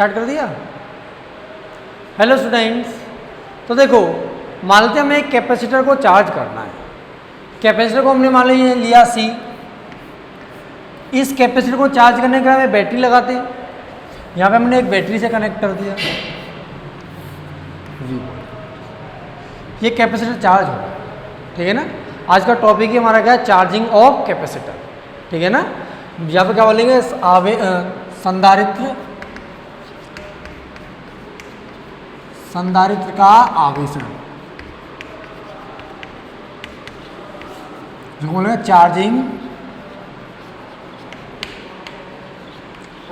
Start कर दिया। Hello students, तो देखो मान लेते हैं हमें एक कैपेसिटर को चार्ज करना है। कैपेसिटर को हमने मान लिया C। इस कैपेसिटर को चार्ज करने के बाद बैटरी लगाते हैं। यहाँ पे हमने एक बैटरी से कनेक्ट कर दिया, ये कैपेसिटर चार्ज होगा, ठीक है ना। आज का टॉपिक ही हमारा क्या है, चार्जिंग ऑफ कैपेसिटर, ठीक है ना। यहाँ पे क्या बोलेंगे, संधारित्र का आवेशन, जो बोलेंगे charging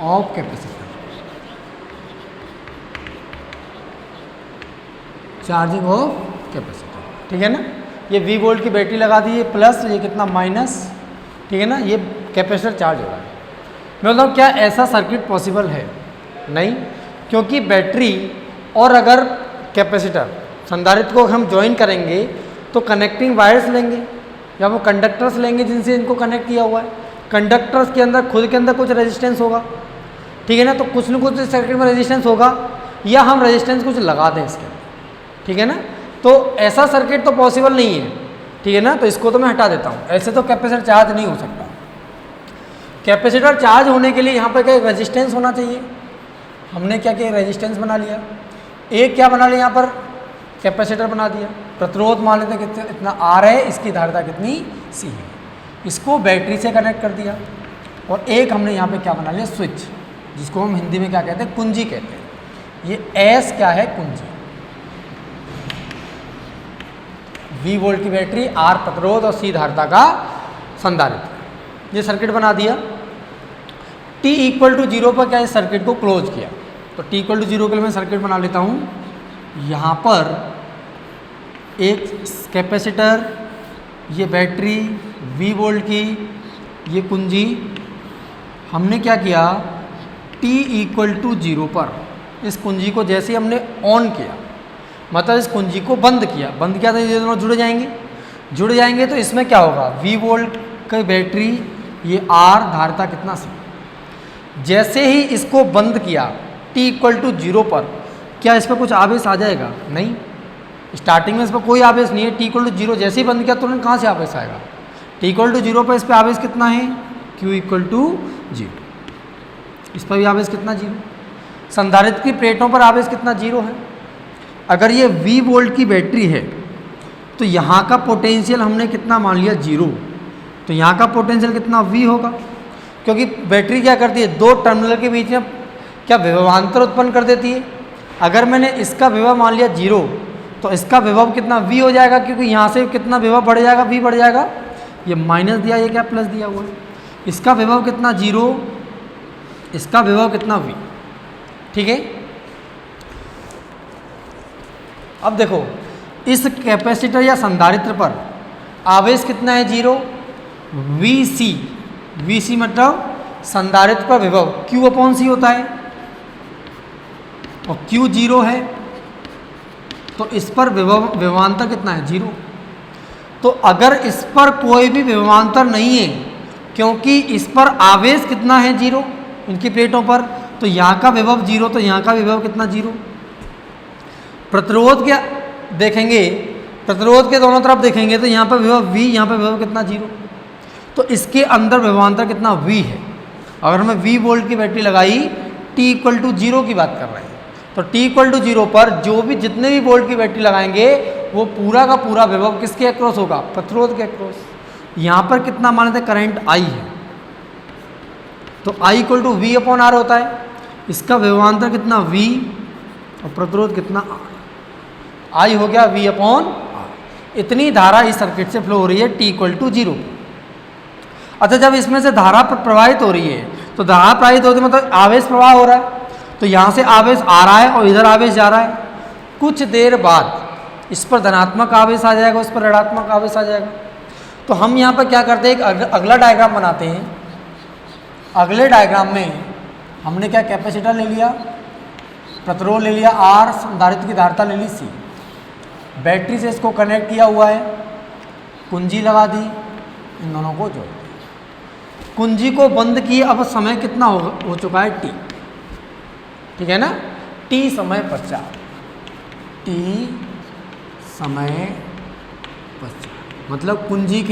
of capacitor, charging of capacitor, ठीक है ना। ये V वोल्ट की बैटरी लगा दी है प्लस, ये कितना माइनस, ठीक है ना। ये कैपेसिटर चार्ज हो रहा है। मैं बोलता हूँ क्या ऐसा सर्किट पॉसिबल है? नहीं, क्योंकि बैटरी और अगर कैपेसिटर संधारित्र को हम ज्वाइन करेंगे तो कनेक्टिंग वायर्स लेंगे या वो कंडक्टर्स लेंगे जिनसे इनको कनेक्ट किया हुआ है। कंडक्टर्स के अंदर खुद के अंदर कुछ रेजिस्टेंस होगा, ठीक है ना। तो कुछ न कुछ सर्किट में रेजिस्टेंस होगा या हम रेजिस्टेंस कुछ लगा दें इसके अंदर, ठीक है ना। तो ऐसा सर्किट तो पॉसिबल नहीं है, ठीक है ना। तो इसको तो मैं हटा देता हूँ। ऐसे तो कैपेसिटर चार्ज नहीं हो सकता। कैपेसिटर चार्ज होने के लिए यहाँ पर क्या रेजिस्टेंस होना चाहिए। हमने क्या किया, रेजिस्टेंस बना लिया। एक क्या बना लिया, यहाँ पर कैपेसिटर बना दिया। प्रतिरोध मान लेते कितना, इतना R है, इसकी धारिता कितनी C है। इसको बैटरी से कनेक्ट कर दिया। और एक हमने यहाँ पे क्या बना लिया, स्विच, जिसको हम हिंदी में क्या कहते हैं, कुंजी कहते हैं। ये S क्या है, कुंजी। V वोल्ट की बैटरी, R प्रतिरोध और C धारिता का संधारित्र। ये सर्किट बना दिया। T = 0 पर क्या इस सर्किट को क्लोज किया। तो T = 0 के लिए मैं सर्किट बना लेता हूँ। यहाँ पर एक कैपेसिटर, ये बैटरी V वोल्ट की, ये कुंजी। हमने क्या किया, T = 0 पर इस कुंजी को जैसे हमने ऑन किया, मतलब इस कुंजी को बंद किया तो ये दोनों जुड़ जाएंगे। तो इसमें क्या होगा, V वोल्ट की बैटरी, ये R धारिता कितना C। जैसे ही इसको बंद किया T = 0 पर, क्या इस पर कुछ आवेश आ जाएगा? नहीं, स्टार्टिंग में इस पर कोई आवेश नहीं है। T = 0 जैसे ही बंद किया तुरंत कहाँ से आवेश आएगा। T = 0 पर इस पर आवेश कितना है, Q = 0। इस पर भी आवेश कितना, 0। संधारित्र की प्लेटों पर आवेश कितना, 0 है। अगर ये V वोल्ट की बैटरी है तो यहाँ का पोटेंशियल हमने कितना मान लिया, 0। तो यहाँ का पोटेंशियल कितना, V होगा, क्योंकि बैटरी क्या करती है, दो टर्मिनल के बीच में क्या विभवांतर उत्पन्न कर देती है। अगर मैंने इसका विभव मान लिया 0 तो इसका विभव कितना, V हो जाएगा, क्योंकि यहाँ से कितना विभव बढ़ जाएगा, V बढ़ जाएगा। ये माइनस दिया, ये क्या प्लस दिया हुआ है। इसका विभव कितना, 0, इसका विभव कितना, V, ठीक है। अब देखो इस कैपेसिटर या संधारित्र पर आवेश कितना है, 0। Vc मतलब संधारित्र पर विभव Q/C होता है और Q 0 है, तो इस पर विभवांतर कितना है, 0। तो अगर इस पर कोई भी विभवांतर नहीं है, क्योंकि इस पर आवेश कितना है, 0 इनकी प्लेटों पर, तो यहाँ का विभव 0, तो यहाँ का विभव कितना, 0। प्रतिरोध क्या देखेंगे, प्रतिरोध के दोनों तरफ देखेंगे तो यहाँ पर विभव V, यहाँ पर विभव कितना, 0। तो इसके अंदर विभवांतर कितना, V है। अगर हमें V वोल्ट की बैटरी लगाई, T = 0 की बात कर रहे हैं, तो T = 0 पर जो भी जितने भी वोल्ट की बैटरी लगाएंगे वो पूरा का पूरा विभव किसके अक्रॉस होगा, प्रतिरोध के अक्रॉस। यहाँ पर कितना मान लेते हैं, करंट I है, तो I = V/R होता है। इसका विभवांतर कितना, V, और प्रतिरोध कितना, R। I हो गया V/R। इतनी धारा इस सर्किट से फ्लो हो रही है T = 0। अच्छा, जब इसमें से धारा प्रवाहित हो रही है तो धारा प्रवाहित होती मतलब आवेश प्रवाह हो रहा है, तो यहाँ से आवेश आ रहा है और इधर आवेश जा रहा है। कुछ देर बाद इस पर धनात्मक आवेश आ जाएगा, उस पर ऋणात्मक आवेश आ जाएगा। तो हम यहाँ पर क्या करते हैं, एक अगला डायग्राम बनाते हैं। अगले डायग्राम में हमने क्या, कैपेसिटर ले लिया, प्रतिरोध ले लिया R, संधारित्र की धारिता ले ली C, बैटरी से इसको कनेक्ट किया हुआ है, कुंजी लगा दी, इन दोनों को जोड़ दिया। कुंजी को बंद किए, अब समय कितना हो चुका है, T, ठीक है ना, टी समय पश्चात, टी समय पश्चात मतलब कुंजी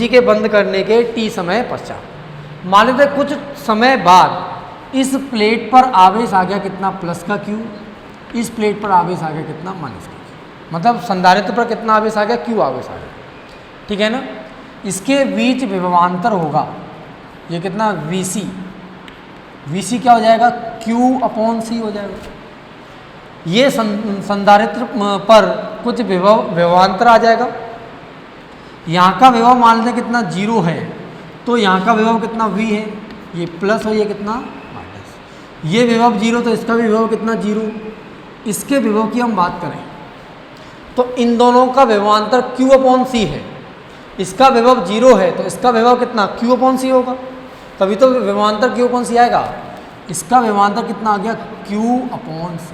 के बंद करने के टी समय पश्चात। मान लेते कुछ समय बाद इस प्लेट पर आवेश आ गया कितना, प्लस का क्यू, इस प्लेट पर आवेश आ गया कितना, माइनस का क्यू, मतलब संधारित्र पर कितना आवेश आ गया, क्यू आवेश आ गया, ठीक है ना। इसके बीच विभवांतर होगा, ये कितना, VC, VC क्या हो जाएगा, Q/C हो जाएगा। ये संधारित्र पर कुछ विभवांतर आ जाएगा, यहाँ का विभव मान लेते कितना, 0 है, तो यहाँ का विभव कितना, V है, ये प्लस और ये कितना, माइनस, ये विभव 0 तो इसका भी विभव कितना, 0। इसके विभव की हम बात करें तो इन दोनों का विभवांतर Q/C है, इसका विभव 0 है तो इसका विभव कितना, Q/C होगा, तभी तो विभवांतर Q/C आएगा। इसका विभवांतर कितना आ गया, Q/C,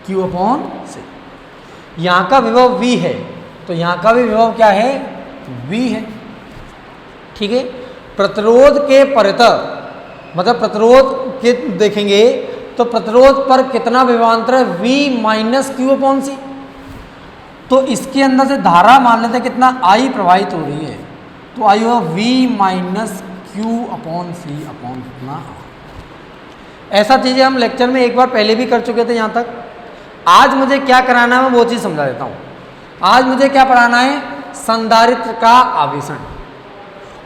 Q/C। यहाँ का विभव V है तो यहाँ का भी विभव क्या है, V है, ठीक है। प्रतिरोध के परितः मतलब प्रतिरोध के देखेंगे तो प्रतिरोध पर कितना विभवांतर है, V - Q/C। तो इसके अंदर से धारा मान लेते कितना, I प्रवाहित हो रही है, तो I होगा V - Q/C कितना। ऐसा चीज़ें हम लेक्चर में एक बार पहले भी कर चुके थे यहाँ तक। आज मुझे क्या कराना है मैं वो चीज़ समझा देता हूँ। आज मुझे क्या पढ़ाना है, संधारित्र का आवेशन,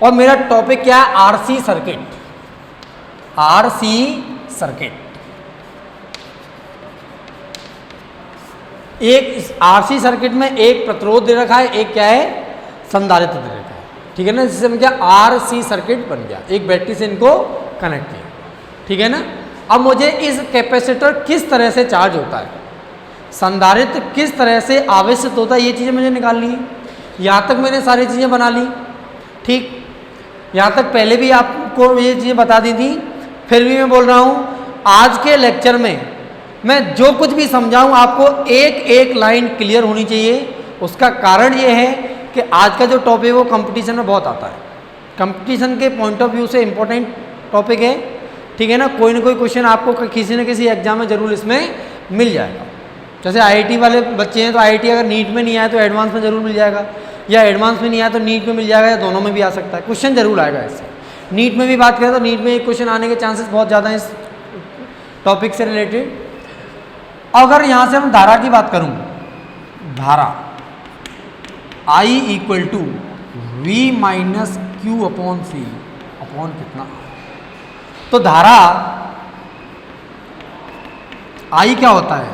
और मेरा टॉपिक क्या है, RC सर्किट, RC सर्किट। एक RC सर्किट में एक प्रतिरोध दे रखा है, एक क्या है, संधारित्र दे रखा है, ठीक है ना। जिससे हम क्या, RC सर्किट बन गया, एक बैटरी से इनको कनेक्ट किया, ठीक है ना। अब मुझे इस कैपेसिटर किस तरह से चार्ज होता है, संधारित्र किस तरह से आवेशित होता है, ये चीज़ें मुझे निकालनी है। यहाँ तक मैंने सारी चीज़ें बना ली, ठीक। यहाँ तक पहले भी आपको ये चीज़ें बता दी थी, फिर भी मैं बोल रहा हूँ आज के लेक्चर में मैं जो कुछ भी समझाऊँ आपको एक एक लाइन क्लियर होनी चाहिए। उसका कारण ये है कि आज का जो टॉपिक है वो कंपटीशन में बहुत आता है, कंपटीशन के पॉइंट ऑफ व्यू से इम्पोर्टेंट टॉपिक है, ठीक है ना। कोई ना कोई क्वेश्चन आपको किसी न किसी एग्जाम में जरूर इसमें मिल जाएगा। जैसे IIT वाले बच्चे हैं तो IIT अगर नीट में नहीं आया तो एडवांस में जरूर मिल जाएगा, या एडवांस में नहीं आया तो नीट में मिल जाएगा, या दोनों में भी आ सकता है, क्वेश्चन जरूर आएगा इससे। नीट में भी बात करें तो नीट में एक क्वेश्चन आने के चांसेस बहुत ज़्यादा हैं इस टॉपिक से रिलेटेड। अगर यहाँ से हम धारा की बात करूँ, धारा I = V - Q/C अपॉन कितना, तो धारा I क्या होता है,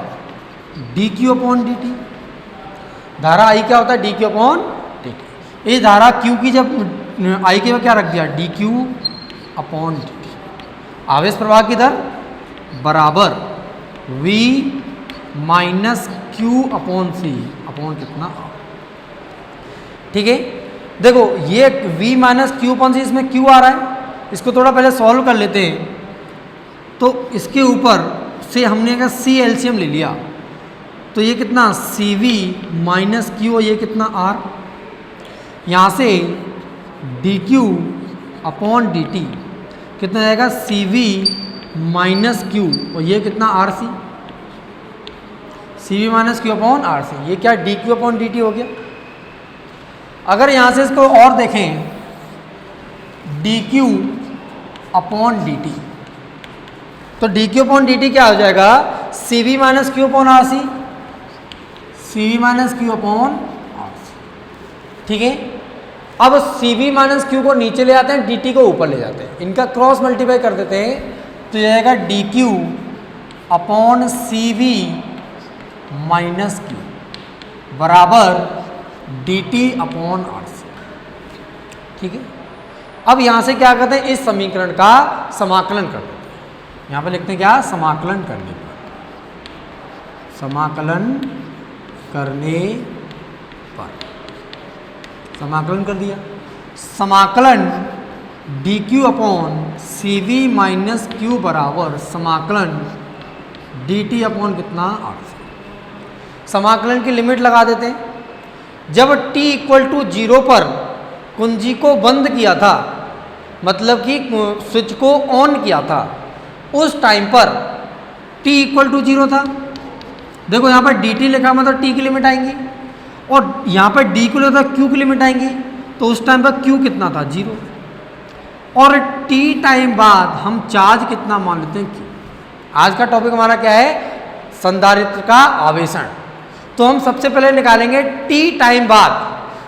dQ/dt। धारा I क्या होता है, dQ/dt। इस धारा Q की जब I के क्या रख दिया, dQ/dt। आवेश प्रवाह की दर बराबर V - Q/C अपॉन कितना, ठीक है। देखो ये V - Q/C, इसमें Q आ रहा है, इसको थोड़ा पहले सॉल्व कर लेते हैं। तो इसके ऊपर से हमने का C LCM ले लिया, तो ये कितना, CV - Q, और ये कितना R, यहाँ से dQ/dt कितना जाएगा, CV - Q, और ये कितना, RC, CV - Q/RC, ये क्या, dQ/dt हो गया। अगर यहाँ से इसको और देखें, dQ/dt, तो dQ/dt क्या हो जाएगा, CV - Q/RC, CV - Q/RC, ठीक है। अब CV - Q को नीचे ले आते हैं, dt को ऊपर ले जाते हैं, इनका क्रॉस मल्टीप्लाई कर देते हैं, तो ये आएगा dQ/CV - Q बराबर dt/RC, ठीक है। अब यहाँ से क्या करते हैं, इस समीकरण का समाकलन कर देते हैं। यहाँ पे लिखते हैं क्या, समाकलन करने पर, समाकलन करने पर, समाकलन कर दिया। समाकलन dQ/CV - Q बराबर समाकलन dt/ कितना, RC। समाकलन की लिमिट लगा देते हैं। जब t = 0 पर कुंजी को बंद किया था मतलब कि स्विच को ऑन किया था उस टाइम पर t इक्वल टू 0 था। देखो यहाँ पर dt लिखा मतलब t की लिमिट आएंगी, और यहाँ पर d को लिखा था q की लिमिट आएंगी, तो उस टाइम पर q कितना था 0, और t टाइम बाद हम चार्ज कितना मान लेते हैं q। आज का टॉपिक हमारा क्या है, संधारित्र का आवेशन। तो हम सबसे पहले निकालेंगे t टाइम बाद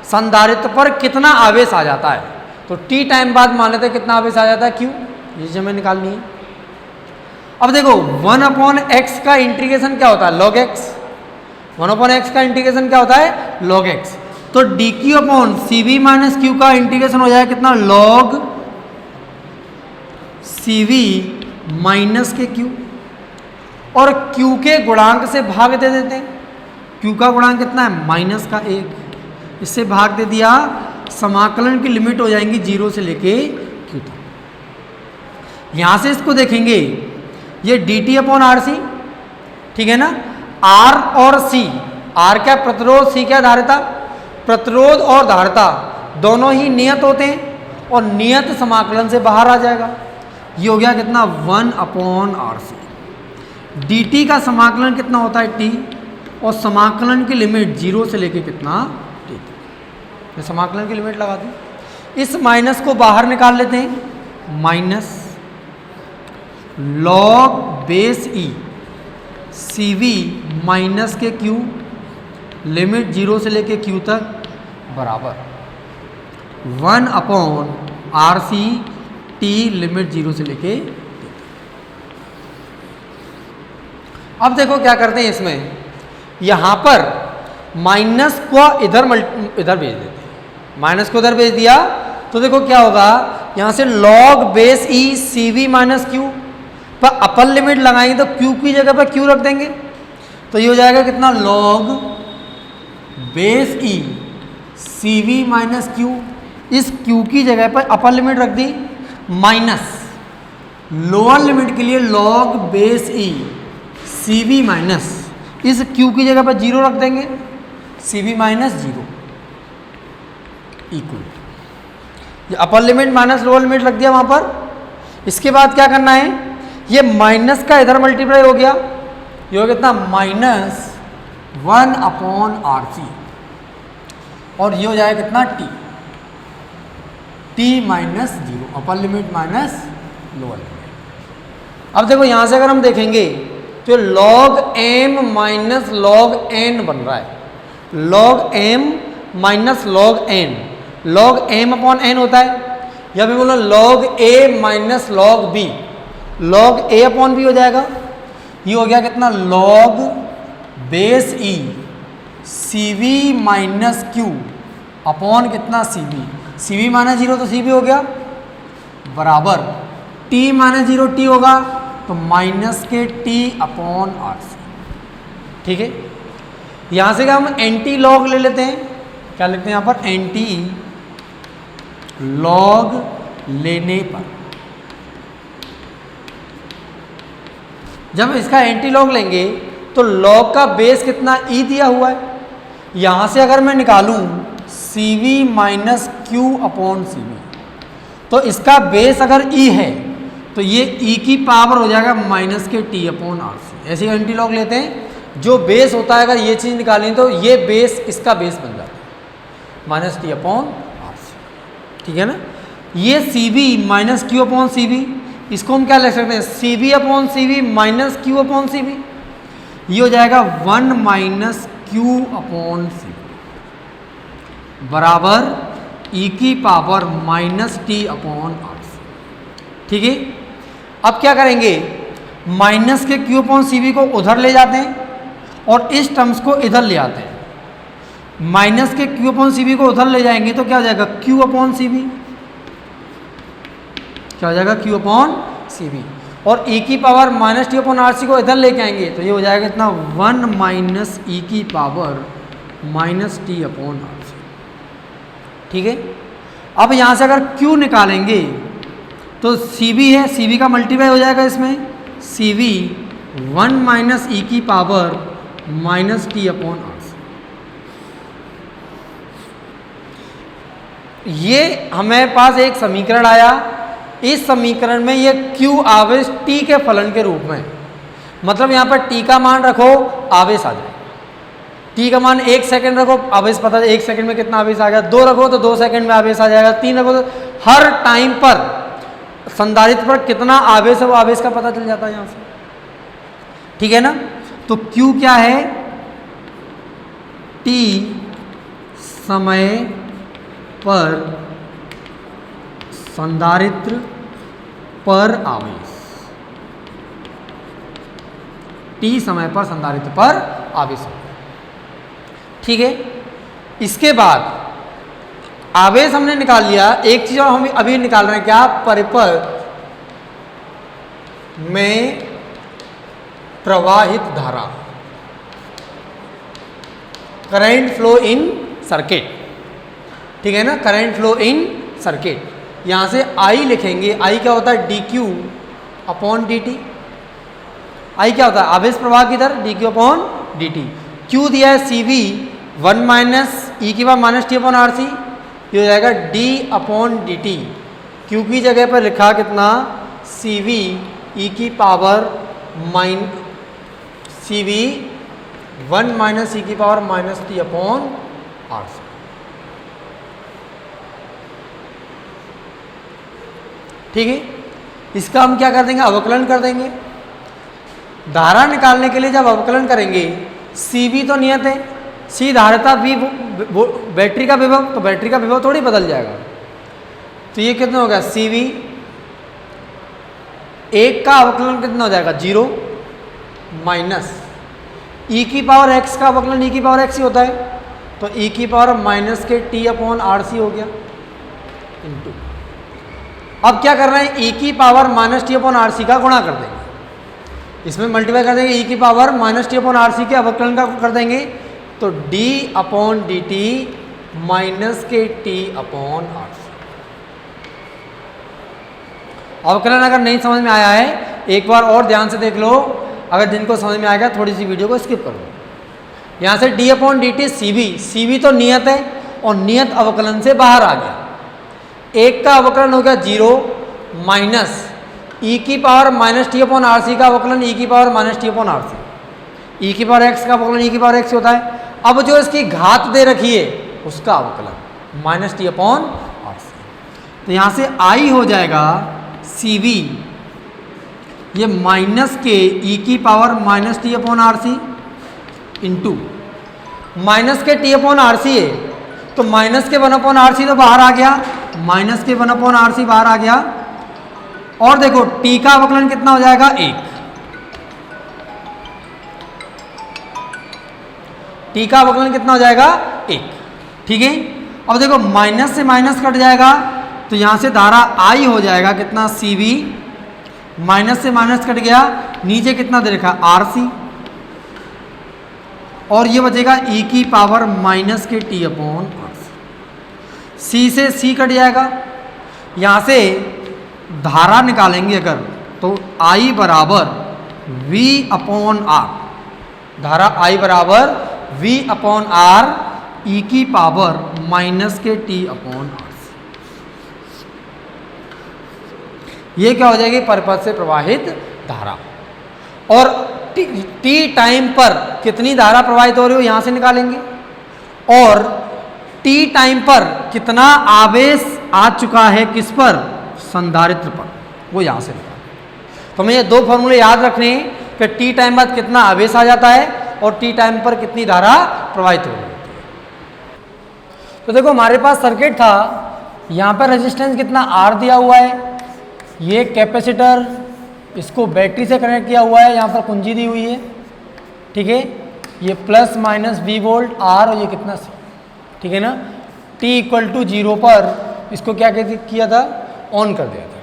संधारित्र पर कितना आवेश आ जाता है। तो t टाइम बाद मान लेते हैं कितना आवेश आ जाता है q, ये चीज हमें निकालनी है। अब देखो 1/x का इंटीग्रेशन क्या होता है log x, 1/x का इंटीग्रेशन क्या होता है log x। तो dq upon cv minus q का इंटीग्रेशन हो जाएगा कितना log cv माइनस के q, और q के गुणांक से भाग दे देते हैं। q का गुणांक कितना है -1, इससे भाग दे दिया, समाकलन की लिमिट हो जाएंगी 0 से लेके q तक। यहां से इसको देखेंगे ये dt अपॉन RC, ठीक है ना। R और C, R क्या प्रतिरोध, C क्या धारिता। प्रतिरोध और धारिता दोनों ही नियत होते हैं और नियत समाकलन से बाहर आ जाएगा। ये हो गया कितना 1/RC। dt का समाकलन कितना होता है t, और समाकलन की लिमिट 0 से लेके कितना t। ये समाकलन की लिमिट लगा दी। इस माइनस को बाहर निकाल लेते हैं, minus log base e cv minus के q लिमिट 0 से लेके q तक बराबर 1/RC t लिमिट 0 से लेके t। अब देखो क्या करते हैं, इसमें यहां पर माइनस को इधर भेज देते हैं, माइनस को इधर भेज दिया तो देखो क्या होगा, यहां से log base e cv minus q पर अपर लिमिट लगाएंगे तो q की जगह पर q रख देंगे, तो ये हो जाएगा कितना log base e cv minus q। इस q की जगह पर अपर लिमिट रख दी, माइनस लोअर लिमिट के लिए log base e cv minus, इस q की जगह पर 0 रख देंगे, cv माइनस 0 इक्वल, ये upper limit minus lower limit रख दिया वहां पर। इसके बाद क्या करना है, ये माइनस का इधर मल्टीप्लाई हो गया, ये हो गया कितना -1/RC, और ये हो जाएगा कितना t minus 0, upper limit minus lower limit. अब देखो यहां से अगर हम देखेंगे तो log m minus log n बन रहा है, log m minus log n, log m upon n होता है, या फिर बोलो log a minus log b, log a upon b हो जाएगा। ये हो गया कितना log base e cv minus q upon कितना cv, cv माइनस 0 तो cv हो गया बराबर t माइनस 0 t होगा, तो माइनस के t अपॉन RC, ठीक है। यहां से हम एंटी लॉग ले लेते हैं, क्या लिखते हैं यहां पर एंटी लॉग लेने पर, जब इसका एंटी लॉग लेंगे तो लॉग का बेस कितना e दिया हुआ है, यहां से अगर मैं निकालूं cv minus q upon cv, तो इसका बेस अगर e है तो ये e की पावर हो जाएगा माइनस के t अपॉन RC। ऐसे एंटी लॉग लेते हैं, जो बेस होता है अगर ये चीज़ निकालें तो ये बेस इसका बेस बन जाता है माइनस t अपॉन RC, ठीक है ना। ये cv minus q upon cv, इसको हम क्या लिख सकते हैं cv upon cv minus q upon cv, ये हो जाएगा 1 माइनस q अपॉन cv बराबर e की power minus t upon RC, ठीक है। अब क्या करेंगे, माइनस के q अपॉन cv को उधर ले जाते हैं और इस टर्म्स को इधर ले आते हैं। माइनस के q अपॉन cv को उधर ले जाएंगे तो क्या हो जाएगा q अपॉन cv, क्या हो जाएगा q अपॉन cv, और e की power minus t upon RC को इधर लेके आएंगे तो ये हो जाएगा इतना 1 माइनस e की power minus t upon RC, ठीक है। अब यहाँ से अगर q निकालेंगे तो cv है, cv का मल्टीप्लाई हो जाएगा इसमें, cv 1 माइनस e की power minus t upon RC। ये हमें पास एक समीकरण आया इस समीकरण में ये Q आवेश T के फलन के रूप में, मतलब यहाँ पर T का मान रखो आवेश आ जाएगा। T का मान 1 सेकंड रखो, आवेश पता है 1 सेकंड में कितना आवेश आ गया। 2 रखो तो 2 सेकंड में आवेश आ जाएगा। 3 रखो तो हर टाइम पर संधारित्र पर कितना आवेश है वो आवेश का पता चल जाता है यहाँ से, ठीक है ना। तो Q क्या है, T समय पर संधारित्र पर आवेश, T समय पर संधारित्र पर आवेश होगा, ठीक है। इसके बाद आवेश हमने निकाल लिया। एक चीज और हम अभी निकाल रहे हैं, क्या, परिपथ में प्रवाहित धारा, करंट फ्लो इन सर्किट, ठीक है ना, करंट फ्लो इन सर्किट। यहां से I लिखेंगे, I क्या होता है, dq अपॉन dt। I क्या होता है, आवेश प्रवाह की दर, dq अपॉन dt। Q दिया है CV 1 माइनस ई की power minus t upon RC, ये हो जाएगा d अपॉन dt। Q की जगह पर लिखा कितना, CV ई की पावर CV 1 माइनस ई की power minus t upon RC। ठीक है, इसका हम क्या कर देंगे, अवकलन कर देंगे। धारा निकालने के लिए जब अवकलन करेंगे, CV तो नियत है, C धारिता, V बैटरी का विभव, तो बैटरी का विभव थोड़ी बदल जाएगा। तो ये कितना होगा, CV 1 का अवकलन कितना हो जाएगा, 0 माइनस e की पावर x का अवकलन e की पावर x ही होता है, तो e की पावर माइनस के t अपॉन RC हो गया इनटू। अब क्या कर रहे हैं, e की power minus t upon RC का गुणा कर देंगे, इसमें मल्टीप्लाई कर देंगे, e की power minus t upon RC के अवकलन का कर देंगे, तो d अपॉन dt माइनस के t अपॉन RC। अवकलन अगर नहीं समझ में आया है, एक बार और ध्यान से देख लो, अगर जिनको समझ में आएगा थोड़ी सी वीडियो को स्किप कर लो। यहाँ से d अपॉन dt CV तो नियत है और नियत अवकलन से बाहर आ गया। 1 का अवकलन हो गया 0 माइनस e की power minus t upon RC का अवकलन e की power minus t upon RC, e की पावर x का अवकलन e की पावर x होता है। अब जो इसकी घात दे रखी है उसका अवकलन माइनस टी अपॉन RC, तो यहाँ से I हो जाएगा CV ये माइनस के e की power minus t upon RC into minus के t अपॉन RC है, तो माइनस के 1 अपॉन RC तो बाहर आ गया, माइनस के 1 अपॉन RC बाहर आ गया। और देखो t का अवकलन कितना हो जाएगा, 1, t का अवकलन कितना हो जाएगा, 1, ठीक है। अब देखो माइनस से माइनस कट जाएगा, तो यहां से धारा I हो जाएगा कितना, CV माइनस से माइनस कट गया, नीचे कितना दे रखा, RC, और ये बचेगा e की पावर माइनस के t अपॉन RC। C से C कट जाएगा, यहां से धारा निकालेंगे अगर, तो I बराबर V अपॉन R, धारा I बराबर V अपॉन R e की पावर माइनस के t अपॉन RC। ये क्या हो जाएगी, परिपथ से प्रवाहित धारा। और t टाइम पर कितनी धारा प्रवाहित हो रही हो यहां से निकालेंगे, और t टाइम पर कितना आवेश आ चुका है किस पर, संधारित्र पर, वो यहां से निकालेंगे। तो हमें ये 2 फॉर्मूले याद रखने हैं कि t टाइम बाद कितना आवेश आ जाता है और t टाइम पर कितनी धारा प्रवाहित हो रही होती है। तो देखो हमारे पास सर्किट था, यहाँ पर रेजिस्टेंस कितना R दिया हुआ है, ये कैपेसिटर, इसको बैटरी से कनेक्ट किया हुआ है, यहाँ पर कुंजी दी हुई है, ठीक है, ये plus minus V volt R और ये कितना C, ठीक है ना। t इक्वल टू 0 पर इसको क्या किया था, ऑन कर दिया था।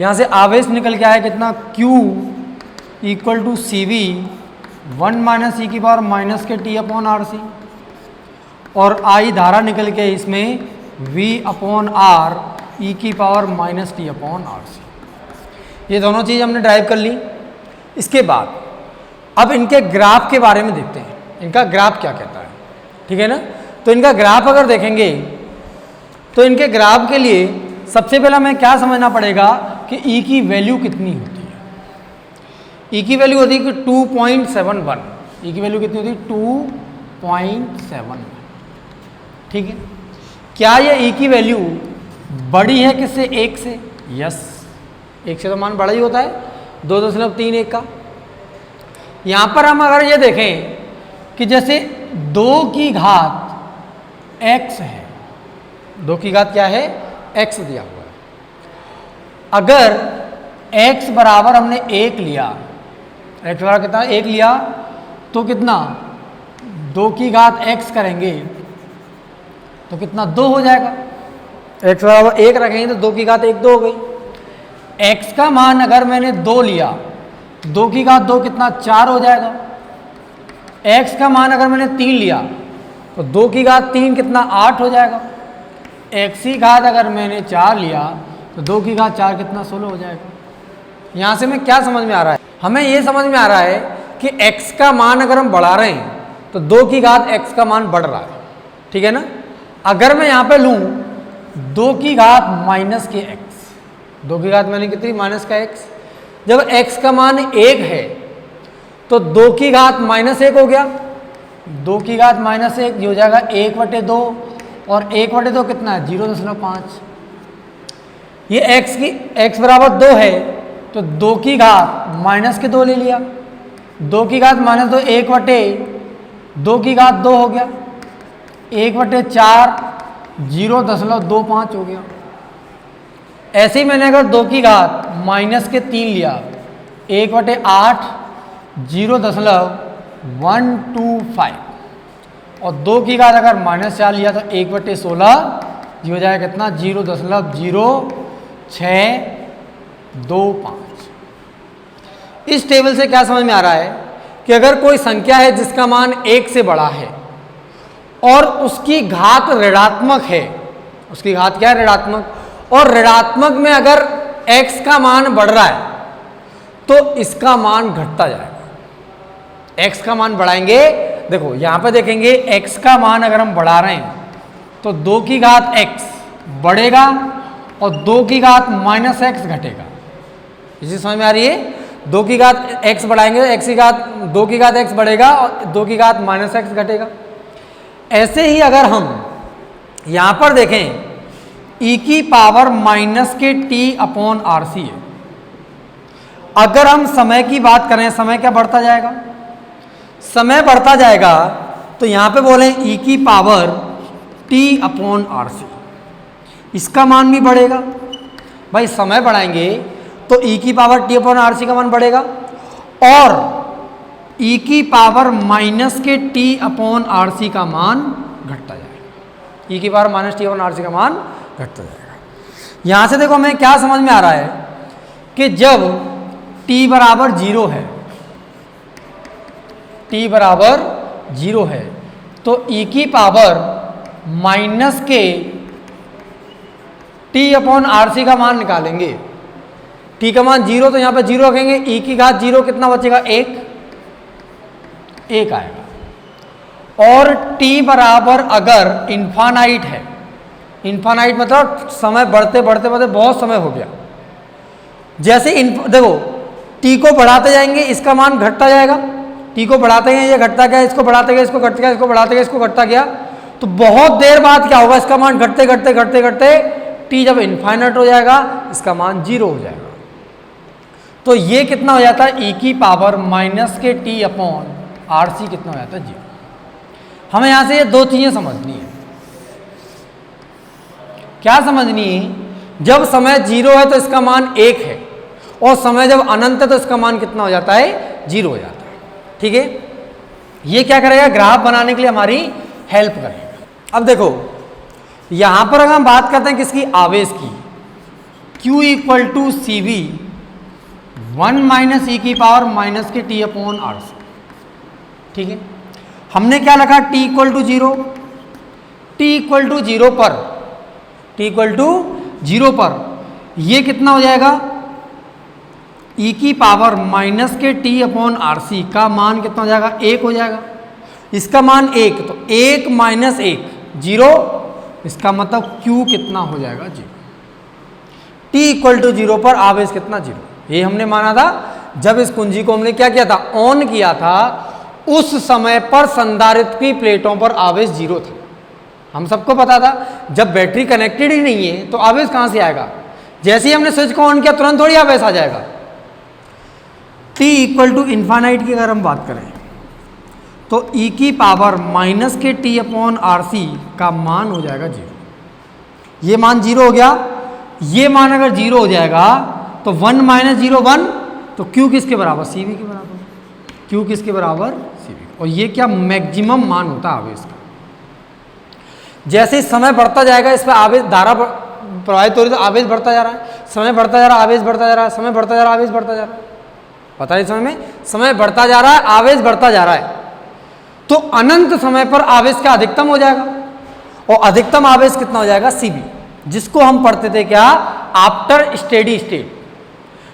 यहाँ से आवेश निकल के आया कितना, Q equal to CV 1 minus e की पावर माइनस के t अपॉन RC, और I धारा निकल के इसमें V अपॉन R e की power minus t upon RC। ये दोनों चीज़ हमने ड्राइव कर ली। इसके बाद अब इनके ग्राफ के बारे में देखते हैं, इनका ग्राफ क्या कहता है, ठीक है ना। तो इनका ग्राफ अगर देखेंगे तो इनके ग्राफ के लिए सबसे पहला मैं क्या समझना पड़ेगा कि ई की वैल्यू कितनी होती है। ई की वैल्यू होती है कि 2.71। ई की वैल्यू कितनी होती है 2.71। ठीक है, क्या ये ई की वैल्यू बड़ी है किससे? 1 से? यस, 1 से तो मान बड़ा ही होता है, 2.31 का। यहाँ पर हम अगर ये देखें कि जैसे 2 की घात x है, 2 की घात क्या है? x दिया हुआ है। अगर x बराबर हमने 1 लिया, x बराबर कितना? 1 लिया, तो कितना 2 की घात x करेंगे तो कितना? 2 हो जाएगा। x बराबर 1 रखेंगे तो 2 की घात 1 2 हो गई। x का मान अगर मैंने 2 लिया, 2 की घात 2 कितना? 4 हो जाएगा। x का मान अगर मैंने 3 लिया तो 2 की घात 3 कितना? 8 हो जाएगा। x की घात अगर मैंने 4 लिया तो 2 की घात 4 कितना? 16 हो जाएगा। यहाँ से हमें क्या समझ में आ रहा है? हमें ये समझ में आ रहा है कि x का मान अगर हम बढ़ा रहे हैं तो 2 की घात x का मान बढ़ रहा है। ठीक है ना? अगर मैं यहाँ पे लूँ 2 की घात माइनस के x, 2 की घात मैंने कितनी? माइनस का x। जब x का मान 1 है तो 2 की घात -1 हो गया, 2 की घात -1 ये हो जाएगा 1/2, और 1/2 कितना है? 0.5। ये x बराबर 2 है तो 2 की घात -2 ले लिया, 2 की घात -2 1/2 की घात 2 हो गया, 1/4 0.25 हो गया। ऐसे ही मैंने अगर 2 की घात -3 लिया, 1/8 0.125, और 2 की घात अगर -4 लिया तो 1/16 ये हो जाएगा कितना? 0.0625। इस टेबल से क्या समझ में आ रहा है कि अगर कोई संख्या है जिसका मान 1 से बड़ा है और उसकी घात ऋणात्मक है, उसकी घात क्या है? ऋणात्मक, और ऋणात्मक में अगर x का मान बढ़ रहा है तो इसका मान घटता जाएगा। x का मान बढ़ाएंगे, देखो यहां पे देखेंगे x का मान अगर हम बढ़ा रहे हैं तो 2 की घात x बढ़ेगा और 2 की घात -x घटेगा। इसी समझ में आ रही है? 2 की घात x बढ़ाएंगे, 2 की घात x बढ़ेगा और 2 की घात -x घटेगा। ऐसे ही अगर हम यहां पर देखें e की पावर -t/RC है। अगर हम समय की बात करें, समय क्या बढ़ता जाएगा? समय बढ़ता जाएगा तो यहां पे बोले e की पावर t/RC, इसका मान भी बढ़ेगा। भाई समय बढ़ाएंगे तो e की पावर t/RC का मान बढ़ेगा और e की पावर -t/RC का मान घटता जाएगा। e की पावर -t/RC का मान घटता जाएगा। यहां से देखो हमें क्या समझ में आ रहा है कि जब t बराबर 0 है, t बराबर 0 है तो e की पावर -t/RC का मान निकालेंगे। t का मान 0 तो यहां पे 0 रखेंगे, e की घात 0 कितना बचेगा? 1 आएगा। और t बराबर अगर इन्फानाइट है, इन्फानाइट मतलब समय बढ़ते बढ़ते बढ़ते बहुत समय हो गया, जैसे देखो t को बढ़ाते जाएंगे इसका मान घटता जाएगा, t को बढ़ाते गए ये घटता गया, इसको बढ़ाते गए इसको घटता गया, इसको बढ़ाते गए इसको घटता गया, तो बहुत देर बाद क्या होगा? इसका मान घटते घटते घटते घटते t जब इन्फाइनाइट हो जाएगा इसका मान 0 हो जाएगा। तो ये कितना हो जाता है? e की पावर -t/RC कितना हो जाता है? 0। हमें यहां से ये दो चीजें समझनी है। क्या समझनी है? जब समय 0 है तो इसका मान 1 है, और समय जब अनंत है तो इसका मान कितना हो जाता है? 0 हो जाता है। ठीक है, ये क्या करेगा? ग्राफ बनाने के लिए हमारी हेल्प करेगा। अब देखो यहां पर अगर हम बात करते हैं किसकी? आवेश की। Q = CV 1 - e की पावर -t/RC। ठीक है, हमने क्या लिखा? t = 0, t = 0 पर, t = 0 पर ये कितना हो जाएगा? e की पावर -t/RC का मान कितना हो जाएगा? 1 हो जाएगा। इसका मान 1, तो 1 - 1 0, इसका मतलब Q कितना हो जाएगा? 0। t इक्वल टू 0 पर आवेश कितना 0, ये हमने माना था जब इस कुंजी को हमने क्या किया था, ऑन किया था, उस समय पर संधारित्र की प्लेटों पर आवेश 0 था। हम सबको पता था जब बैटरी कनेक्टेड ही नहीं है तो आवेश कहां से आएगा, जैसे ही हमने स्विच को ऑन किया तुरंत थोड़ी आवेश आ जाएगा। t इक्वल टू इन्फानाइट की अगर हम बात करें तो e की पावर माइनस के t अपॉन RC का मान हो जाएगा 0। ये मान 0 हो गया, ये मान अगर 0 हो जाएगा तो 1 माइनस 0 1, तो Q किसके बराबर, CV के बराबर, Q किसके बराबर, CV। और ये क्या मैक्सिमम मान होता है आवेश का। जैसे ही समय बढ़ता जाएगा इस पर आवेश धारा प्रवाहित हो रही तो आवेश बढ़ता जा रहा है, समय बढ़ता जा रहा है, आवेश बढ़ता जा रहा है, समय बढ़ता जा रहा है, आवेश बढ़ता जा रहा है। पता है समय में समय बढ़ता जा रहा है, आवेश बढ़ता जा रहा है, तो अनंत समय पर आवेश का अधिकतम हो जाएगा, और अधिकतम आवेश कितना हो जाएगा, CV, जिसको हम पढ़ते थे क्या, आफ्टर स्टेडी स्टेट।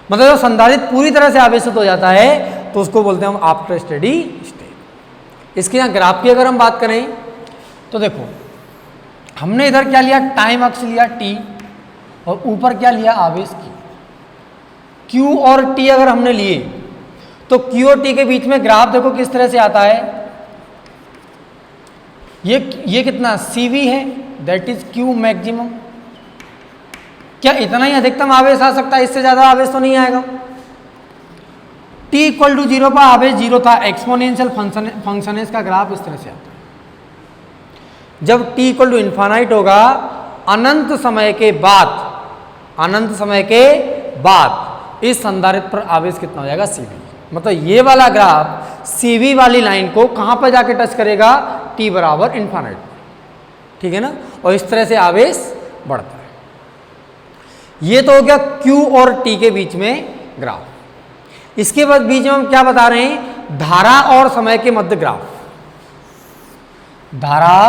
मतलब जब संधारित्र पूरी तरह से आवेशित हो जाता है तो उसको बोलते हैं हम आफ्टर स्टेडी स्टेट। इसके यहाँ ग्राफ की अगर हम बात करें तो देखो हमने इधर क्या लिया, टाइम अक्ष लिया t, और ऊपर क्या लिया, आवेश Q और T अगर हमने लिए तो Q और T के बीच में ग्राफ देखो किस तरह से आता है। ये कितना CV है, दैट इज Q मैक्सिमम। क्या इतना ही अधिकतम आवेश आ सकता है, इससे ज्यादा आवेश तो नहीं आएगा। t इक्वल टू 0 पर आवेश 0 था, एक्सपोनेंशियल फंक्शन है, इसका ग्राफ इस तरह से आता है। जब t इक्वल टू इन्फानाइट होगा, अनंत समय के बाद, अनंत समय के बाद इस संधारित्र पर आवेश कितना हो जाएगा, CV। मतलब ये वाला ग्राफ CV वाली लाइन को कहां पर जाके टच करेगा, t बराबर इन्फानाइट, ठीक है ना। और इस तरह से आवेश बढ़ता है। ये तो हो गया Q और T के बीच में ग्राफ। इसके बाद बीच में हम क्या बता रहे हैं, धारा और समय के मध्य ग्राफ। धारा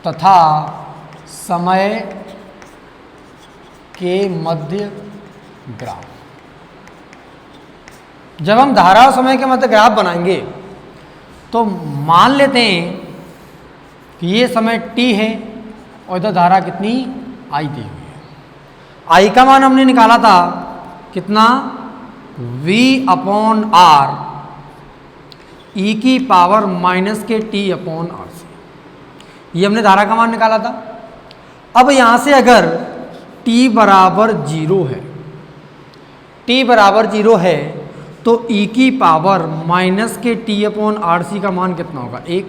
तथा समय के मध्य ग्राफ। जब हम धारा और समय के मध्य ग्राफ बनाएंगे तो मान लेते हैं कि ये समय t है और इधर धारा कितनी I दी हुई है। I का मान हमने निकाला था कितना, V अपॉन R e की पावर माइनस के t अपॉन RC, ये हमने धारा का मान निकाला था। अब यहां से अगर t बराबर 0 है, t बराबर 0 है तो e की पावर माइनस के t अपॉन RC का मान कितना होगा, 1।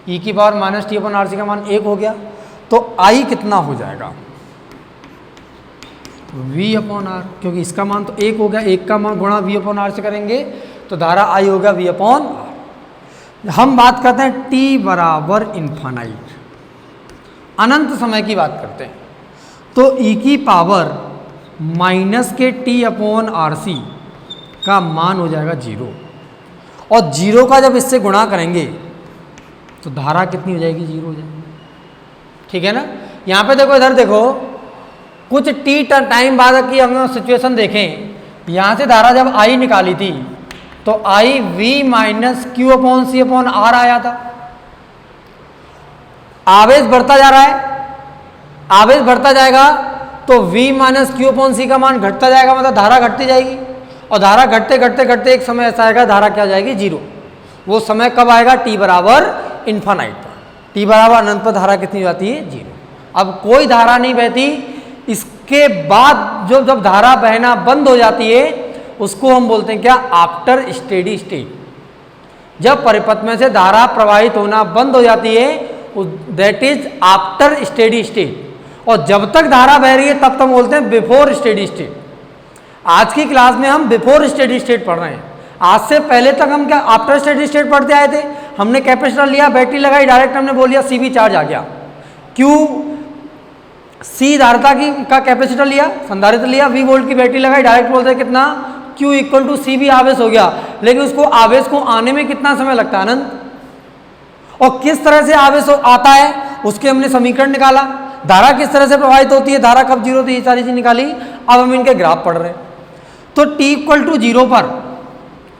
e की power minus t upon RC का मान 1 हो गया, तो I कितना हो जाएगा, V अपॉन R, क्योंकि इसका मान तो 1 हो गया, 1 का मान गुणा V अपॉन R से करेंगे तो धारा I होगा V अपॉन R। हम बात करते हैं t बराबर इन्फानाइट, अनंत समय की बात करते हैं, तो e की पावर माइनस के t अपॉन RC का मान हो जाएगा 0, और 0 का जब इससे गुणा करेंगे तो धारा कितनी हो जाएगी, 0 हो जाएगी, ठीक है ना। यहाँ पे देखो, इधर देखो, कुछ t टाइम बाद की हम सिचुएशन देखें। यहाँ से धारा जब I निकाली थी तो I V minus Q upon C upon R आया था। आवेश बढ़ता जा रहा है, आवेश बढ़ता जाएगा तो V minus Q upon C का मान घटता जाएगा, मतलब धारा घटती जाएगी, और धारा घटते घटते घटते एक समय ऐसा आएगा धारा क्या हो जाएगी, 0। वो समय कब आएगा, t बराबर इन्फानाइट पर, t बराबर अनंत पर धारा कितनी हो जाती है, 0। अब कोई धारा नहीं बहती, इसके बाद जब धारा बहना बंद हो जाती है उसको हम बोलते हैं क्या, आफ्टर स्टेडी स्टेट। जब परिपथ में से धारा प्रवाहित होना बंद हो जाती है that is after steady state, और जब तक धारा बह रही है तब तक बोलते हैं बिफोर स्टेडी स्टेट। आज की क्लास में हम बिफोर स्टेडी स्टेट पढ़ रहे हैं। आज से पहले तक हम क्या आफ्टर स्टेडी स्टेट पढ़ते आए थे। हमने कैपेसिटर लिया, बैटरी लगाई, डायरेक्ट हमने बोल दिया CV चार्ज आ गया। Q C धारिता की का कैपेसिटर लिया, संधारित्र लिया, V वोल्ट की बैटरी लगाई, डायरेक्ट बोलते हैं कितना, Q इक्वल टू CV आवेश हो गया। लेकिन उसको आवेश को आने में कितना समय लगता है, अनंत। और किस तरह से आवेश आता है उसके हमने समीकरण निकाला, धारा किस तरह से प्रवाहित होती है, धारा कब 0 थी, ये सारी चीज निकाली। अब हम इनके ग्राफ पढ़ रहे हैं। तो t इक्वल टू 0 पर,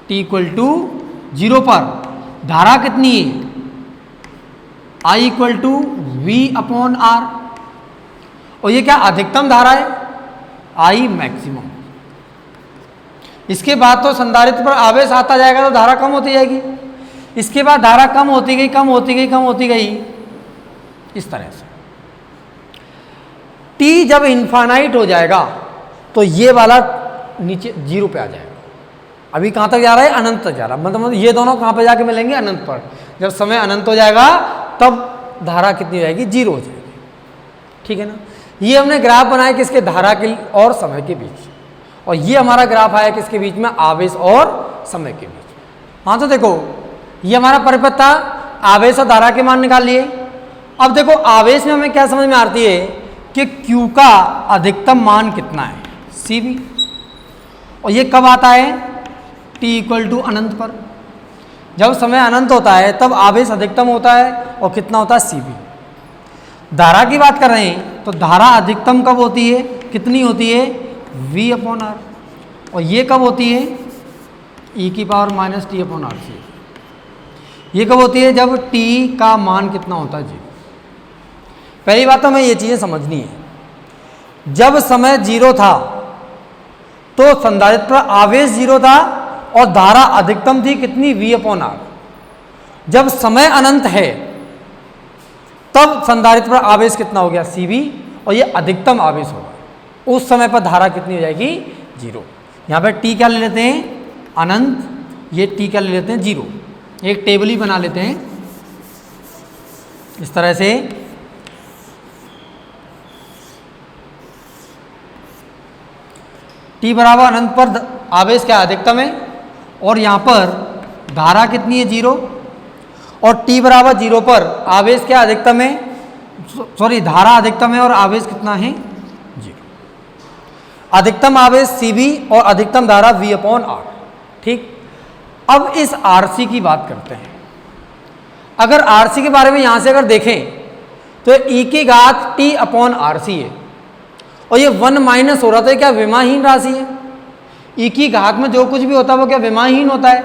t इक्वल टू 0 पर धारा कितनी है, I equal to V upon R, और ये क्या अधिकतम धारा है, आई मैक्सिमम। इसके बाद तो संधारित्र पर आवेश आता जाएगा तो धारा कम होती जाएगी, इसके बाद धारा कम होती गई कम होती गई कम होती गई, इस तरह से। टी जब इनफाइनाइट हो जाएगा तो ये वाला नीचे जीरो पे आ जाएगा। अभी कहाँ तक जा रहा है, अनंत तक जा रहा है, मतलब ये दोनों कहाँ पे जाके मिलेंगे, अनंत पर। जब समय अनंत हो जाएगा तब धारा कितनी हो जाएगी, जीरो हो जाएगी। ठीक है ना। ये हमने ग्राफ बनाया किसके, धारा के और समय के बीच, और ये हमारा ग्राफ आया किसके बीच में, आवेश और समय के बीच। हाँ तो देखो ये हमारा परिपथ था, आवेश और धारा के मान निकाल लिए। अब देखो आवेश में हमें क्या समझ में आती है कि Q का अधिकतम मान कितना है, CV, और ये कब आता है, T इक्वल टू अनंत पर। जब समय अनंत होता है तब आवेश अधिकतम होता है और कितना होता है, CV। धारा की बात कर रहे हैं तो धारा अधिकतम कब होती है, कितनी होती है, V/R, और ये कब होती है, e⁻⁻t/RC। ये कब होती है, जब T का मान कितना होता है, 0। पहली बात तो हमें ये चीज़ें समझनी है। जब समय 0 था तो संधारित्र पर आवेश 0 था और धारा अधिकतम थी कितनी, V/R। जब समय अनंत है तब संधारित्र पर आवेश कितना हो गया, CV, और ये अधिकतम आवेश होगा। उस समय पर धारा कितनी हो जाएगी, 0। यहाँ पर T क्या ले लेते हैं, अनंत, ये T क्या ले लेते हैं, 0। एक टेबल ही बना लेते हैं इस तरह से। T बराबर अनंत पर आवेश क्या अधिकतम है, और यहाँ पर धारा कितनी है, 0, और T बराबर 0 पर आवेश क्या अधिकतम है, सॉरी धारा अधिकतम है और आवेश कितना है, 0। अधिकतम आवेश CV और अधिकतम धारा V/R। ठीक। अब इस RC की बात करते हैं। अगर RC के बारे में यहाँ से अगर देखें तो e⁻T/RC है, और ये 1 माइनस हो रहा था, क्या विमाहीन राशि है। e⁻ में जो कुछ भी होता है वो क्या विमाहीन होता है।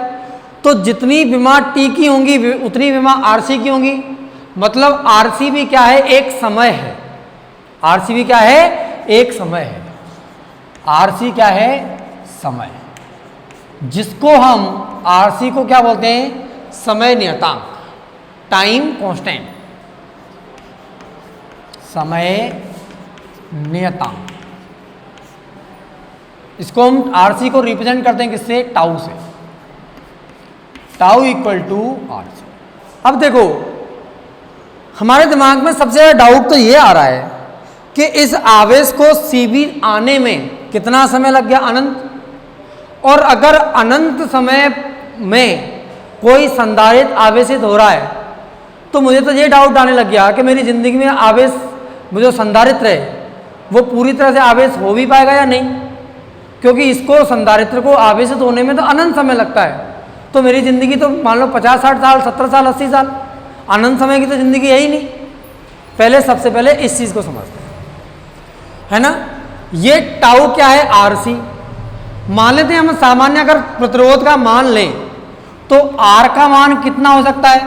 तो जितनी विमा T की होंगी उतनी विमा RC की होंगी, मतलब RC भी क्या है, एक समय है। RC भी क्या है, एक समय है। RC क्या है, समय, जिसको हम RC को क्या बोलते हैं, समय नियतांक, टाइम कांस्टेंट, समय नियतांक। इसको हम RC को रिप्रेजेंट करते हैं किससे, टाउ से, टाउ इक्वल टू RC। अब देखो हमारे दिमाग में सबसे ज़्यादा डाउट तो ये आ रहा है कि इस आवेश को CV आने में कितना समय लग गया, अनंत। और अगर अनंत समय में कोई संधारित्र आवेशित हो रहा है तो मुझे तो ये डाउट आने लग गया कि मेरी ज़िंदगी में आवेश, जो संधारित्र है वो पूरी तरह से आवेश हो भी पाएगा या नहीं, क्योंकि इसको संधारित्र को आवेशित होने में तो अनंत समय लगता है। तो मेरी ज़िंदगी तो मान लो 50-60 साल, 70 साल, 80 साल, अनंत समय की तो ज़िंदगी है ही नहीं। पहले सबसे पहले इस चीज़ को समझते हैं, है ना। ये टाउ क्या है, RC। मान लेते हैं हम सामान्य अगर प्रतिरोध का मान लें तो R का मान कितना हो सकता है,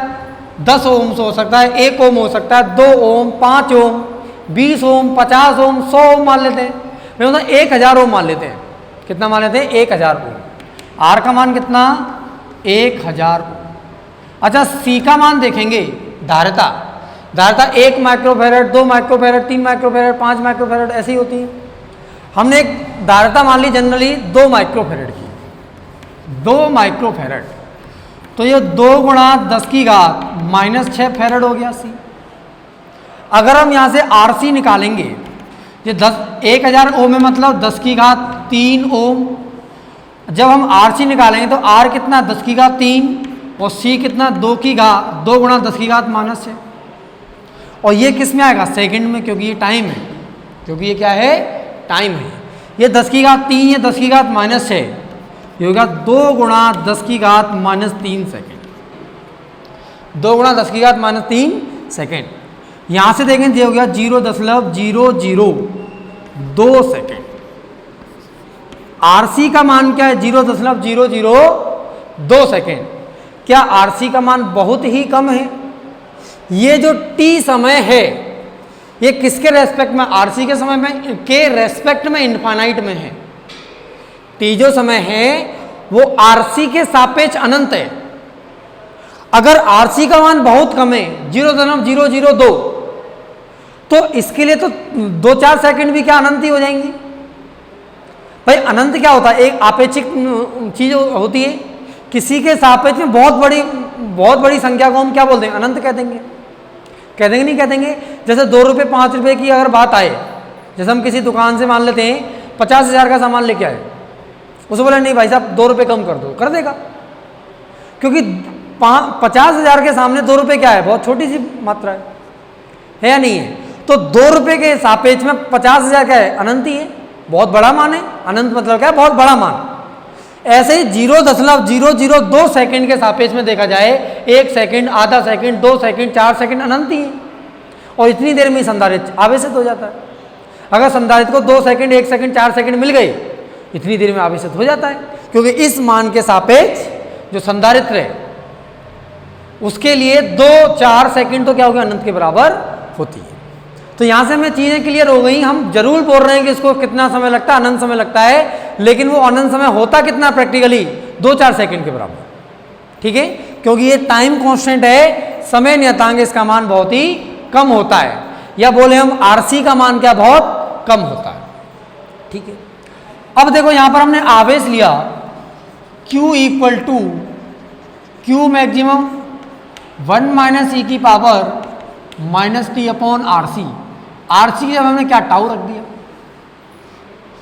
10 ओम हो सकता है, 1 ओम हो सकता है, 2 ओम, 5 ओम, 20 ओम, 50 ओम, 100 ओम मान लेते हैं। मैं मतलब 1000 ओम मान लेते हैं। कितना मान लेते हैं, 1000 ओम। R का मान कितना, 1000 ओम। अच्छा C का मान देखेंगे, धारिता, धारिता 1 माइक्रोफैरड, 2 माइक्रोफैरड, 3 माइक्रोफैरड, 5 माइक्रोफैरड ऐसी होती है। हमने एक धारिता मान ली जनरली 2 माइक्रोफैरड की, 2 माइक्रोफैरड, तो ये 2 गुणा 10 की घात -6 फैरड हो गया C। अगर हम यहाँ से RC निकालेंगे, ये 1000 ओम है, मतलब 10 की घात 3 ओम। जब हम RC निकालेंगे तो R कितना, 10 की घात 3, और C कितना, 2 गुणा 10 की घात -6। और ये किस में आएगा, सेकंड में, क्योंकि ये टाइम है, क्योंकि ये क्या है, टाइम है। ये 10 की घात 3, ये 10 की घात -6, ये होगा 2 गुणा 10 की घात -3 सेकेंड। 2 गुणा 10 की घात -3 सेकेंड। यहाँ से देखें ये हो गया 0.002 सेकेंड। RC का मान क्या है, 0.002 सेकेंड। क्या RC का मान बहुत ही कम है? ये जो T समय है ये किसके रेस्पेक्ट में, आरसी के समय में के रेस्पेक्ट में इनफाइनाइट में है। टी जो समय है वो आरसी के सापेक्ष अनंत है। अगर आरसी का मान बहुत कम है 0.002 तो इसके लिए तो 2-4 सेकंड भी क्या अनंत ही हो जाएंगी। भाई अनंत क्या होता है, एक आपेक्षिक चीज होती है, किसी के सापेक्ष में बहुत बड़ी संख्या को हम क्या बोलते हैं, अनंत कह देंगे। कह देंगे नहीं कह देंगे। जैसे 2 रुपये 5 रुपये की अगर बात आए, जैसे हम किसी दुकान से मान लेते हैं 50,000 का सामान लेके आए, उसे बोले नहीं भाई साहब 2 रुपये कम कर दो, कर देगा, क्योंकि 50,000 के सामने 2 रुपये क्या है, बहुत छोटी सी मात्रा है या नहीं है। तो 2 रुपये के सापेक्ष में 50,000 क्या है, अनंत ही है, बहुत बड़ा मान है। अनंत मतलब क्या है, बहुत बड़ा मान। ऐसे ही 0.002 सेकंड के सापेक्ष में देखा जाए 1 सेकंड, आधा सेकंड, 2 सेकंड, 4 सेकंड अनंत ही है, और इतनी देर में संधारित्र आवेशित हो जाता है। अगर संधारित्र को 2 सेकंड, 1 सेकंड, 4 सेकंड मिल गई, इतनी देर में आवेशित हो जाता है, क्योंकि इस मान के सापेक्ष जो संधारित्र है उसके लिए 2-4 सेकंड तो क्या हो गया, अनंत के बराबर होती है। तो यहां से हमें चीजें क्लियर हो गई। हम जरूर बोल रहे हैं कि इसको कितना समय लगता है, अनंत समय लगता है, लेकिन वो अनंत समय होता कितना प्रैक्टिकली, 2-4 सेकंड के बराबर। ठीक है, क्योंकि ये टाइम कांस्टेंट है, समय नियतांक इसका मान बहुत ही कम होता है, या बोले हम आरसी का मान क्या बहुत कम होता है। ठीक है, अब देखो यहां पर हमने आवेश लिया Q equal to Q maximum 1 - e की पावर -t/RC। आरसी की जब हमने क्या टाउ रख दिया,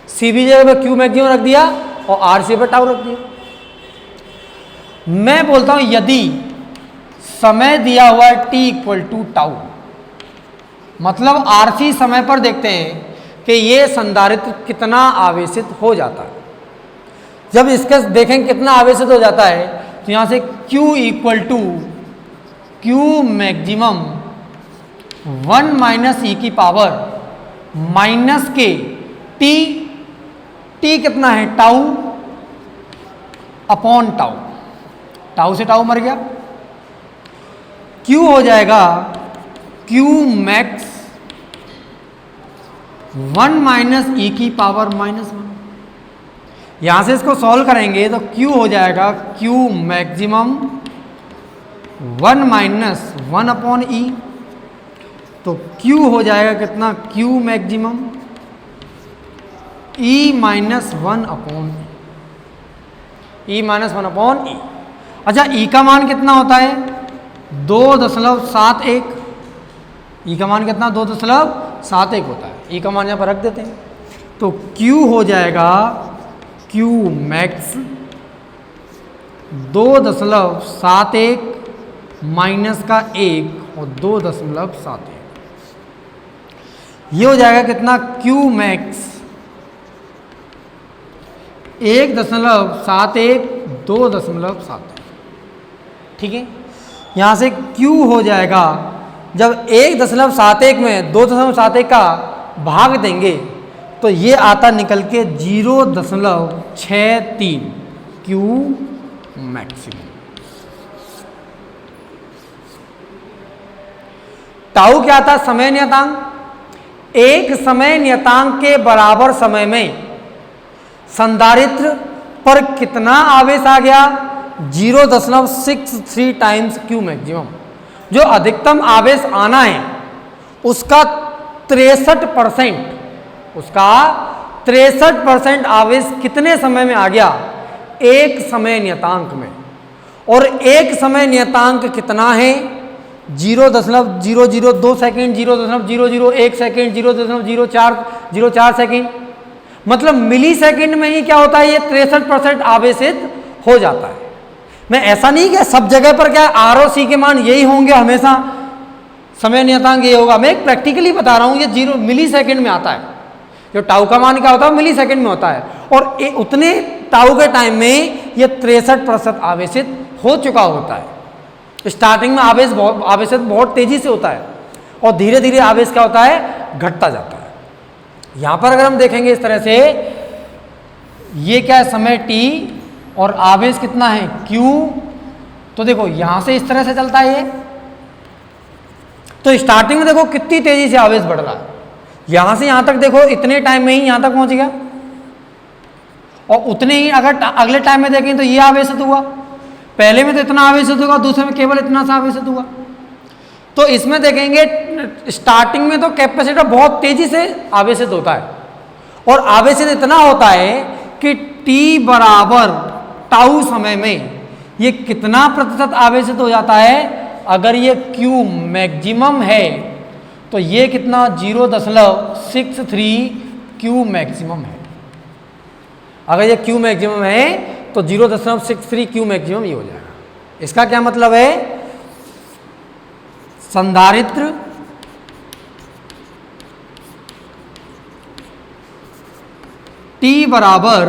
सीबी जगह पे क्यू मैक्सिमम रख दिया और आरसी पे टाउ रख दिया। मैं बोलता हूं यदि समय दिया हुआ है t इक्वल टू टाउ, मतलब आरसी समय पर देखते हैं कि ये संधारित्र कितना आवेशित हो जाता है। जब इसका देखें कितना आवेशित हो जाता है, तो यहां से Q equal to Q maximum 1 - e की पावर -k t कितना है, टाउ अपॉन टाउ, टाउ से टाउ मर गया, Q हो जाएगा Q मैक्स 1 - e की पावर -1। यहां से इसको सॉल्व करेंगे तो Q हो जाएगा Q मैक्सिमम 1 - 1/e, तो Q हो जाएगा कितना, Q maximum E - 1/e, E - 1/e। अच्छा, E का मान कितना होता है, 2.71। E का मान कितना, 2.71 होता है। E का मान यहाँ पर रख देते हैं, तो Q हो जाएगा Q मैक्स 2.71 माइनस का 1 और 2.71, ये हो जाएगा कितना, Q मैक्स 1.71 2.71। ठीक है, यहां से Q हो जाएगा, जब 1.71 में 2.71 का भाग देंगे तो ये आता निकल के 0.63 Q मैक्सिमम। टाउ क्या था, समय नियतांक। एक समय नियतांक के बराबर समय में संधारित्र पर कितना आवेश आ गया, 0.63 टाइम्स Q मैक्सिमम। जो अधिकतम आवेश आना है उसका 63%, उसका 63% आवेश कितने समय में आ गया, एक समय नियतांक में। और एक समय नियतांक कितना है, 0.002 सेकेंड, 0.001 सेकेंड, 0.004 सेकेंड, मतलब मिली सेकेंड में ही क्या होता है, ये 63% आवेशित हो जाता है। मैं ऐसा नहीं कि सब जगह पर क्या ROC के मान यही होंगे हमेशा, समय नियतांक ये होगा। मैं प्रैक्टिकली बता रहा हूँ, ये 0 मिली सेकेंड में आता है। जो टाउ का मान क्या होता है, मिली सेकेंड में होता है, और उतने टाउ के टाइम में ये 63% आवेशित हो चुका होता है। स्टार्टिंग में आवेशित बहुत तेजी से होता है, और धीरे धीरे आवेश क्या होता है, घटता जाता है। यहां पर अगर हम देखेंगे इस तरह से, ये क्या है, समय t और आवेश कितना है Q, तो देखो यहां से इस तरह से चलता है ये, तो स्टार्टिंग में देखो कितनी तेजी से आवेश बढ़ रहा है, यहां से यहां तक देखो इतने टाइम में ही यहां तक पहुंच गया, और उतने ही अगर अगले टाइम में देखें तो ये आवेशित हुआ, पहले में तो इतना आवेशित होगा, दूसरे में केवल इतना सा आवेशित हुआ। तो इसमें देखेंगे स्टार्टिंग में तो कैपेसिटर बहुत तेजी से आवेशित होता है, और आवेशित इतना होता है कि t बराबर टाउ समय में ये कितना प्रतिशत आवेशित हो जाता है। अगर ये Q मैक्सिमम है तो ये कितना 0.63 Q मैक्सिमम है। अगर ये Q मैक्सिमम है तो 0.63 Q मैक्सिमम ये हो जाएगा। इसका क्या मतलब है, संधारित्र T बराबर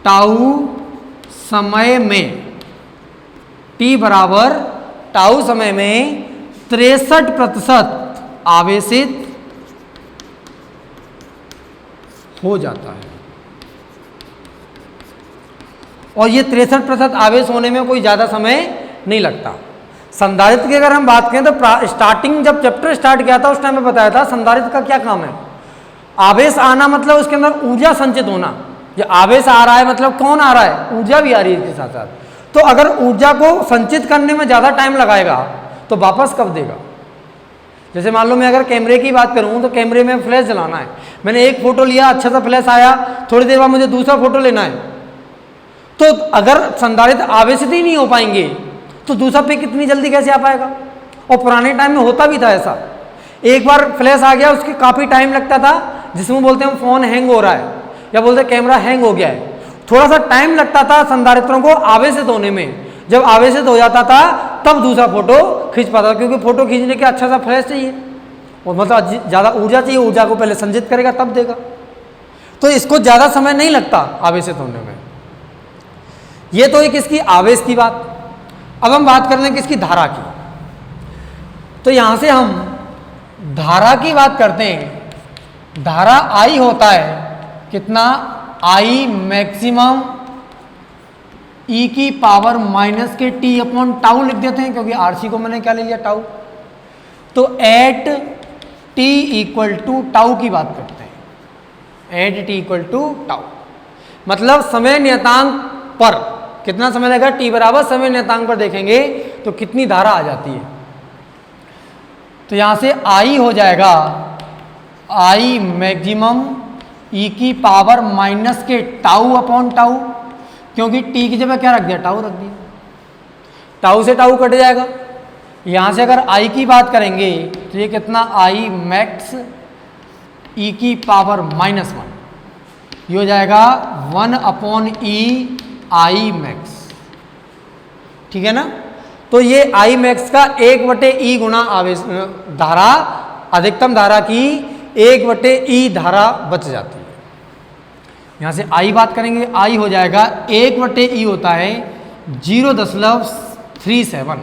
टाउ समय में, T बराबर टाउ समय में 63% आवेशित हो जाता है। और ये 63% आवेश होने में कोई ज़्यादा समय नहीं लगता। संधारित्र की अगर हम बात करें तो स्टार्टिंग जब चैप्टर स्टार्ट किया था उस टाइम में बताया था संधारित्र का क्या काम है। आवेश आना मतलब उसके अंदर ऊर्जा संचित होना। ये आवेश आ रहा है मतलब कौन आ रहा है, ऊर्जा भी आ रही है इसके साथ साथ। तो अगर ऊर्जा को संचित करने में ज़्यादा टाइम लगाएगा तो वापस कब देगा। जैसे मान लो मैं अगर कैमरे की बात करूँ तो कैमरे में फ्लैश जलाना है, मैंने एक फ़ोटो लिया, अच्छा सा फ्लैश आया, थोड़ी देर बाद मुझे दूसरा फोटो लेना है, तो अगर संधारित्र आवेशित ही नहीं हो पाएंगे तो दूसरा पिक इतनी जल्दी कैसे आ पाएगा। और पुराने टाइम में होता भी था ऐसा, एक बार फ्लैश आ गया उसके काफ़ी टाइम लगता था, जिसमें बोलते हैं फ़ोन हैंग हो रहा है या बोलते हैं कैमरा हैंग हो गया है, थोड़ा सा टाइम लगता था संधारित्रों को आवेशित होने में। जब आवेशित हो जाता था तब दूसरा फोटो खींच पाता था, क्योंकि फोटो खींचने के अच्छा सा फ्लैश चाहिए और मतलब ज़्यादा ऊर्जा चाहिए, ऊर्जा को पहले संचित करेगा तब देगा। तो इसको ज़्यादा समय नहीं लगता आवेशित होने में। ये तो एक इसकी आवेश की बात। अब हम बात करते हैं किसकी, धारा की। तो यहाँ से हम धारा की बात करते हैं। धारा I होता है कितना, I मैक्सिमम e की पावर माइनस के t अपॉन टाउ लिख देते हैं, क्योंकि RC को मैंने क्या ले लिया, टाउ। तो at t equal to tau की बात करते हैं, at t equal to tau मतलब समय नियतांक पर कितना समय लगेगा, t बराबर समय नियतांक पर देखेंगे तो कितनी धारा आ जाती है। तो यहाँ से I हो जाएगा I मैक्सिमम e की पावर माइनस के टाउ अपॉन टाउ, क्योंकि t की जगह क्या रख दिया, टाउ रख दिया, टाउ से टाउ कट जाएगा। यहाँ से अगर I की बात करेंगे तो ये कितना, I मैक्स e की पावर -1, ये हो जाएगा 1 अपॉन e I मैक्स, ठीक है ना। तो ये I मैक्स का 1/e गुणा आवेश धारा, अधिकतम धारा की 1/e धारा बच जाती है। यहाँ से I बात करेंगे, I हो जाएगा 1/e होता है 0.37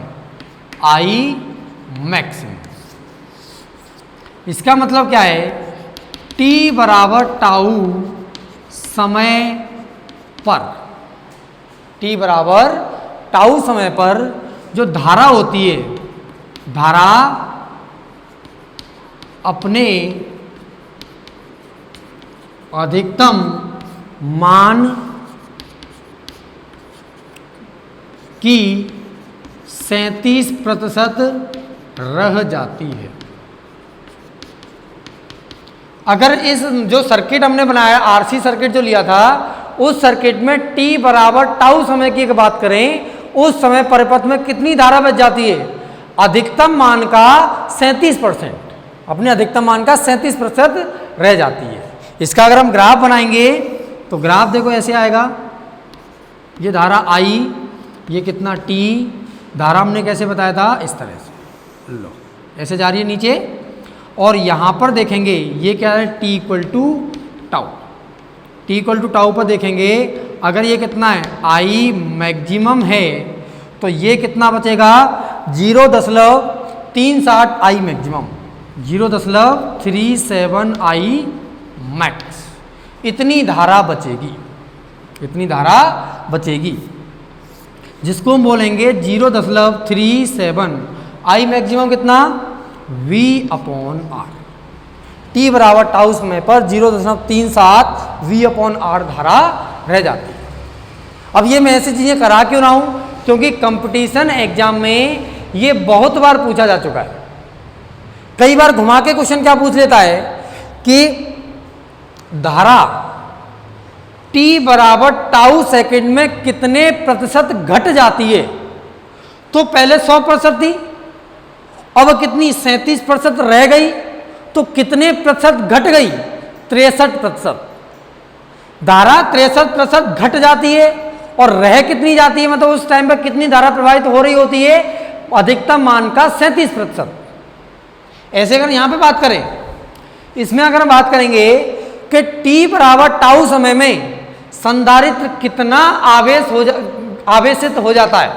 I मैक्सिमम। इसका मतलब क्या है, t बराबर टाउ समय पर, t बराबर टाउ समय पर जो धारा होती है, धारा अपने अधिकतम मान की 37% रह जाती है। अगर इस जो सर्किट हमने बनाया, RC सर्किट जो लिया था, उस सर्किट में t बराबर टाउ समय की एक बात करें, उस समय परिपथ में कितनी धारा बच जाती है, अधिकतम मान का 37%, अपने अधिकतम मान का 37% रह जाती है। इसका अगर हम ग्राफ बनाएंगे तो ग्राफ देखो ऐसे आएगा, ये धारा I, ये कितना t, धारा हमने कैसे बताया था, इस तरह से लो ऐसे जा रही है नीचे, और यहाँ पर देखेंगे ये क्या है, t equal to tau, t equal to tau पर देखेंगे अगर ये कितना है, I मैक्सिमम है तो ये कितना बचेगा, 0.37 I मैक्सिमम, 0.37 I मैक्स, इतनी धारा बचेगी, इतनी धारा बचेगी, जिसको हम बोलेंगे 0.37 आई मैक्सिमम कितना, V/R। t बराबर टाउ समय पर 0.37 V/R धारा रह जाती है। अब ये मैं ऐसी चीजें करा क्यों रहा हूं, क्योंकि कंपटीशन एग्जाम में ये बहुत बार पूछा जा चुका है। कई बार घुमा के क्वेश्चन क्या पूछ लेता है कि धारा t बराबर टाउ सेकेंड में कितने प्रतिशत घट जाती है। तो पहले 100% थी, अब कितनी 37% रह गई, तो कितने प्रतिशत घट गई, 63%। धारा 63% घट जाती है और रह कितनी जाती है, मतलब उस टाइम पर कितनी धारा प्रवाहित हो रही होती है, अधिकतम मान का 37%। ऐसे अगर यहां पे बात करें, इसमें अगर हम बात करेंगे कि t बराबर टाउ समय में संधारित्र कितना आवेशित हो जाता है,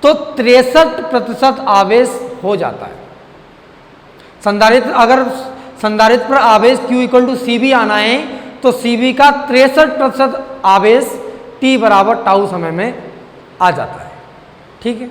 तो 63% आवेश हो जाता है। संधारित्र, अगर संधारित्र पर आवेश Q = Cv आना है तो Cv का 63% आवेश t बराबर टाउ समय में आ जाता है। ठीक है।